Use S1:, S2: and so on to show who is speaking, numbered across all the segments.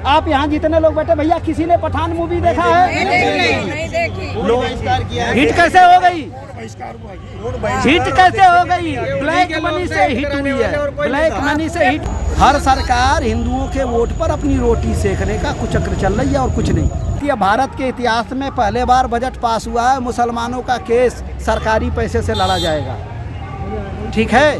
S1: आप यहाँ जितने लोग बैठे भैया, किसी ने पठान मूवी देखा है?
S2: नहीं देखी।
S1: हिट कैसे हो गई? हिट कैसे हो गई? ब्लैक मनी से हिट हुई है, ब्लैक मनी से हिट। हर सरकार हिंदुओं के वोट पर अपनी रोटी सेकने का कुचक्र चल रही है और कुछ नहीं। ये भारत के इतिहास में पहले बार बजट पास हुआ है, मुसलमानों का केस सरकारी पैसे से लड़ा जाएगा, ठीक है?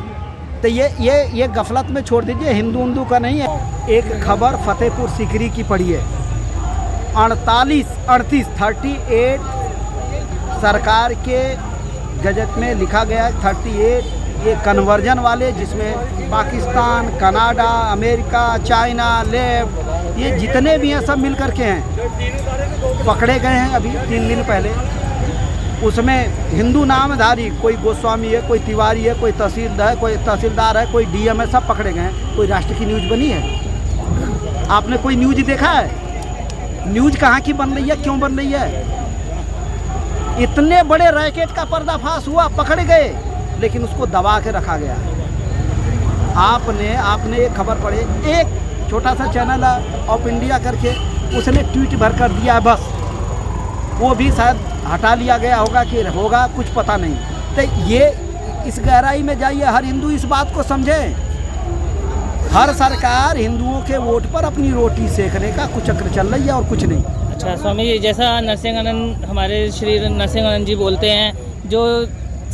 S1: तो ये गफलत में छोड़ दीजिए, हिंदू का नहीं है। एक खबर फतेहपुर सीकरी की पड़ी है, 38 सरकार के गजट में लिखा गया है 38 ये कन्वर्जन वाले, जिसमें Pakistan, Canada, America, China, left, ये जितने भी हैं सब मिल कर के हैं, पकड़े गए हैं अभी 3 दिन पहले। उसमें हिंदू नामधारी, कोई गोस्वामी है, कोई तिवारी है, कोई तहसीलदार है, कोई डीएम है, सब पकड़े गए हैं। कोई राष्ट्र की न्यूज़ बनी है? आपने कोई न्यूज़ देखा है? न्यूज़ कहाँ की बन रही है, क्यों बन रही है? इतने बड़े रैकेट का पर्दाफाश हुआ, पकड़े गए, लेकिन उसको दबा के रखा गया। आपने एक खबर पढ़ी, एक छोटा सा चैनल है ऑफ इंडिया करके, उसने ट्वीट भर कर दिया है, बस वो भी शायद हटा लिया गया होगा कि होगा, कुछ पता नहीं। तो ये इस गहराई में जाइए, हर हिंदू इस बात को समझे। हर सरकार हिंदुओं के वोट पर अपनी रोटी सेकने का कुचक्र चल रही है और कुछ नहीं।
S3: अच्छा स्वामी जी, जैसा नरसिंहानंद, हमारे श्री नरसिंहानंद जी बोलते हैं, जो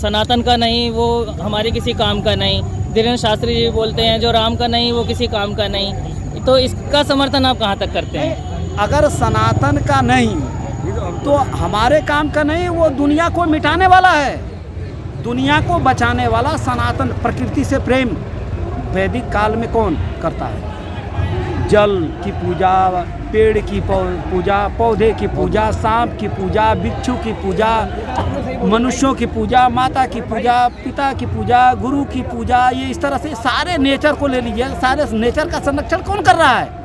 S3: सनातन का नहीं वो हमारे किसी काम का नहीं। धीरेन्द्र शास्त्री जी बोलते हैं, जो राम का नहीं वो किसी काम का नहीं। तो इसका समर्थन आप कहाँ तक करते हैं?
S1: अगर सनातन का नहीं तो हमारे काम का नहीं, वो दुनिया को मिटाने वाला है, दुनिया को बचाने वाला सनातन। प्रकृति से प्रेम वैदिक काल में कौन करता है? जल की पूजा, पेड़ की पूजा, पौधे की पूजा, सांप की पूजा, बिच्छू की पूजा, मनुष्यों की पूजा, माता की पूजा, पिता की पूजा, गुरु की पूजा, ये इस तरह से सारे नेचर को ले लीजिए। सारे नेचर का संरक्षण कौन कर रहा है?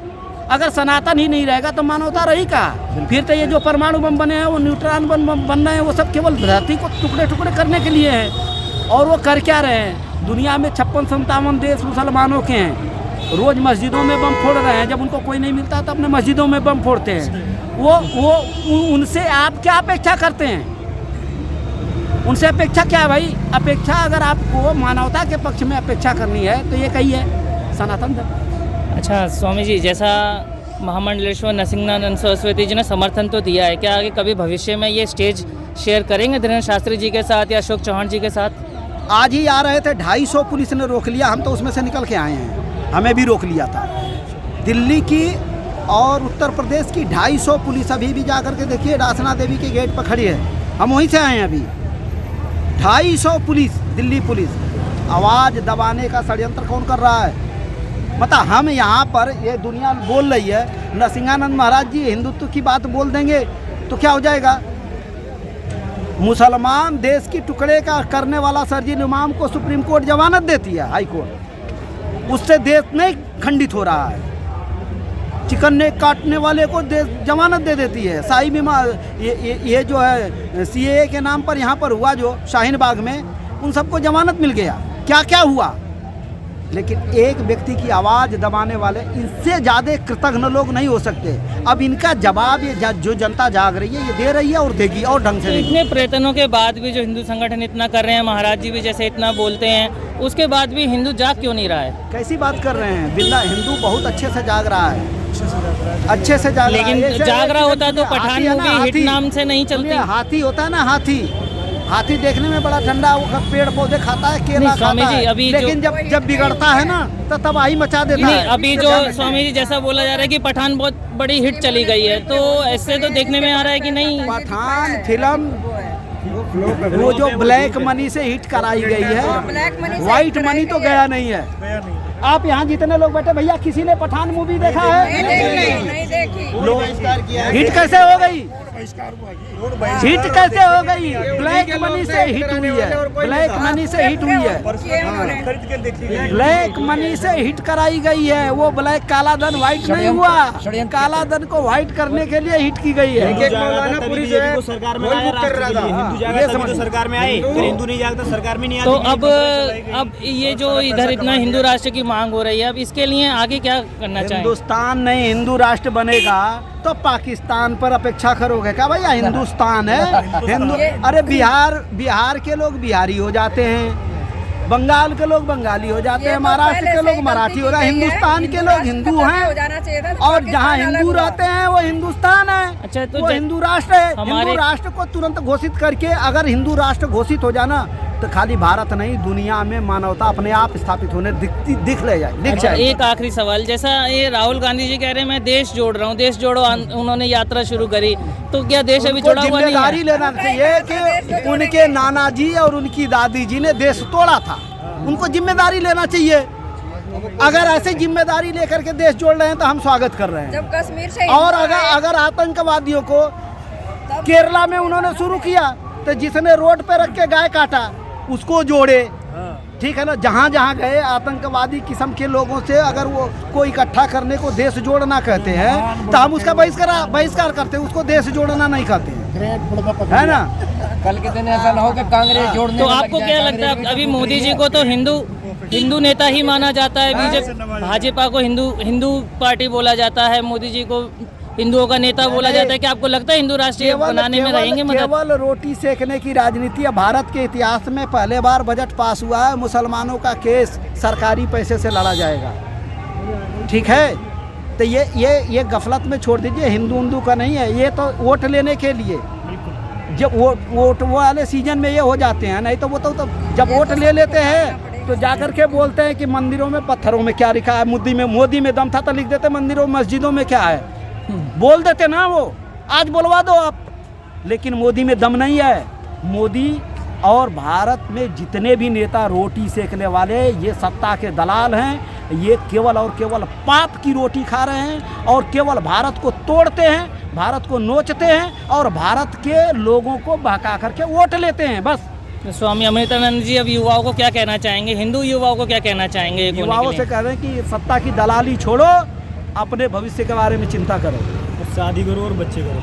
S1: अगर सनातन ही नहीं रहेगा तो मानवता रही का? फिर तो ये जो परमाणु बम बने हैं, वो न्यूट्रॉन बम बन रहे हैं, वो सब केवल धरती को टुकड़े टुकड़े करने के लिए हैं। और वो कर क्या रहे हैं? दुनिया में 56-57 देश मुसलमानों के हैं, रोज़ मस्जिदों में बम फोड़ रहे हैं। जब उनको कोई नहीं मिलता तो अपने मस्जिदों में बम फोड़ते हैं। वो उनसे आप क्या अपेक्षा करते हैं? उनसे अपेक्षा क्या है भाई? अपेक्षा अगर आपको मानवता के पक्ष में अपेक्षा करनी है तो ये कहिए सनातन धर्म।
S3: अच्छा स्वामी जी, जैसा महामंडलेश्वर नरसिंहानंद सरस्वती जी ने समर्थन तो दिया है, क्या आगे कभी भविष्य में ये स्टेज शेयर करेंगे धीरेन्द्र शास्त्री जी के साथ या अशोक चौहान जी के साथ?
S1: आज ही आ रहे थे, 250 पुलिस ने रोक लिया, हम तो उसमें से निकल के आए हैं, हमें भी रोक लिया था। दिल्ली की और उत्तर प्रदेश की 250 पुलिस अभी भी जा कर के देखिए, रासना देवी के गेट पर खड़ी है, हम वहीं से आए हैं अभी। 250 पुलिस, दिल्ली पुलिस। आवाज़ दबाने का षड्यंत्र कौन कर रहा है? मतलब हम यहाँ पर, ये दुनिया बोल रही है, नरसिंहानंद महाराज जी हिंदुत्व की बात बोल देंगे तो क्या हो जाएगा? मुसलमान देश की टुकड़े का करने वाला सरजील इमाम को सुप्रीम कोर्ट जमानत देती है, हाई कोर्ट, उससे देश नहीं खंडित हो रहा है। चिकन ने काटने वाले को देश जमानत दे देती है। शाही बीमा ये जो है CAA के नाम पर यहाँ पर हुआ जो शाहीन बाग में, उन सबको जमानत मिल गया। क्या क्या हुआ? लेकिन एक व्यक्ति की आवाज़ दबाने वाले, इनसे ज़्यादा कृतज्ञ लोग नहीं हो सकते। अब इनका जवाब ये जो जनता जाग रही है ये दे रही है और देगी, और ढंग से देगी।
S3: इतने प्रयत्नों के बाद भी जो हिंदू संगठन इतना कर रहे हैं, महाराज जी भी जैसे इतना बोलते हैं, उसके बाद भी हिंदू जाग क्यों नहीं रहा है?
S1: कैसी बात कर रहे हैं? बिल्ला हिंदू बहुत अच्छे से जाग रहा है, अच्छे से जाग रहा है।
S3: लेकिन जाग रहा होता तो पठान मूवी हिट नाम से नहीं चलती।
S1: हाथी होता है ना, हाथी देखने में बड़ा ठंडा, वो पेड़ पौधे खाता है, केला खाता है, लेकिन जब बिगड़ता है ना तो तबाही मचा देता है।
S3: अभी जो स्वामी जी जैसा बोला जा रहा है कि पठान बहुत बड़ी हिट चली गई है, तो ऐसे तो देखने में आ रहा है कि नहीं,
S1: पठान फिल्म वो जो ब्लैक मनी से हिट कराई गई है, व्हाइट मनी तो गया नहीं है। आप यहाँ जितने लोग बैठे भैया, किसी ने पठान मूवी देखा है?
S2: नहीं देखी।
S1: हिट कैसे हो गई? हिट कैसे हो गई? ब्लैक मनी से हिट हुई है, ब्लैक मनी से हिट हुई है, ब्लैक मनी से हिट कराई गई है। वो ब्लैक, काला धन व्हाइट नहीं हुआ, काला धन को व्हाइट करने के लिए हिट की गई है।
S4: सरकार में सरकार में आए, हिंदू नहीं जागता सरकार में नहीं आती।
S3: तो अब ये जो इधर इतना हिंदू राष्ट्र की मांग हो रही है, अब इसके लिए आगे क्या करना चाहेंगे?
S1: हिंदुस्तान नहीं हिंदू राष्ट्र बनेगा तो पाकिस्तान पर अपेक्षा करोगे क्या भैया? हिंदुस्तान है हिंदू। अरे बिहार के लोग बिहारी हो जाते हैं, बंगाल के लोग बंगाली हो जाते हैं, महाराष्ट्र के लोग मराठी हो रहे हैं, हिंदुस्तान के लोग हिंदू हैं और जहाँ हिंदू रहते हैं वो हिंदुस्तान है।
S3: अच्छा, तो
S1: वो हिंदू राष्ट्र है।
S3: हमारे-
S1: हिंदू राष्ट्र को तुरंत घोषित करके, अगर हिंदू राष्ट्र घोषित हो जाना तो खाली भारत नहीं दुनिया में मानवता अपने आप स्थापित होने दिख जाए।
S3: अच्छा, एक आखिरी सवाल, जैसा ये राहुल गांधी जी कह रहे हैं मैं देश जोड़ रहा हूँ, देश जोड़ो उन्होंने यात्रा शुरू करी, तो क्या देश अभी जुड़ा हुआ नहीं
S1: जिम्मेदारी
S3: है?
S1: लेना चाहिए कि उनके नाना जी और उनकी दादी जी ने देश तोड़ा था, उनको जिम्मेदारी लेना चाहिए। अगर ऐसे जिम्मेदारी लेकर के देश जोड़ रहे हैं तो हम स्वागत कर रहे हैं।
S2: जब कश्मीर से
S1: और अगर आतंकवादियों को केरला में उन्होंने शुरू किया तो जिसने रोड पे रख के गाय काटा उसको जोड़े, ठीक है ना। जहाँ जहाँ गए आतंकवादी किस्म के लोगों से अगर वो को इकट्ठा करने को देश जोड़ना कहते हैं तो हम उसका बहिष्कार करते हैं, उसको देश जोड़ना नहीं कहते हैं, है ना।
S5: कल के दिन ऐसा ना हो कि कांग्रेस जोड़ने
S3: तो
S5: में लग
S3: आपको
S5: जाए।
S3: क्या लगता है, अभी मोदी जी को तो हिंदू नेता ही माना जाता है, बीजेपी भाजपा को हिंदू पार्टी बोला जाता है, मोदी जी को हिंदुओं का नेता बोला जाता है, कि आपको लगता है हिंदू राष्ट्रीय बनाने में रहेंगे मदद?
S1: केवल रोटी सेकने की राजनीति है। भारत के इतिहास में पहले बार बजट पास हुआ है, मुसलमानों का केस सरकारी पैसे से लड़ा जाएगा, ठीक है। तो ये गफलत में छोड़ दीजिए, हिंदू का नहीं है, ये तो वोट लेने के लिए। जब वोट वाले सीजन में ये हो जाते हैं, नहीं तो वो तो जब वोट ले लेते हैं तो जाकर के बोलते हैं कि मंदिरों में पत्थरों में क्या लिखा है, मोदी में दम था तो लिख देते मंदिरों मस्जिदों में क्या है, बोल देते ना। वो आज बोलवा दो आप, लेकिन मोदी में दम नहीं है। मोदी और भारत में जितने भी नेता रोटी सेकने वाले ये सत्ता के दलाल हैं, ये केवल और केवल पाप की रोटी खा रहे हैं और केवल भारत को तोड़ते हैं, भारत को नोचते हैं और भारत के लोगों को बहका करके वोट लेते हैं, बस।
S3: स्वामी अमृतानंद जी अब युवाओं को क्या कहना चाहेंगे, हिंदू युवाओं को क्या कहना चाहेंगे?
S1: युवाओं से कह रहे हैं कि सत्ता की दलाली छोड़ो, अपने भविष्य के बारे में चिंता करो,
S4: शादी करो और बच्चे करो।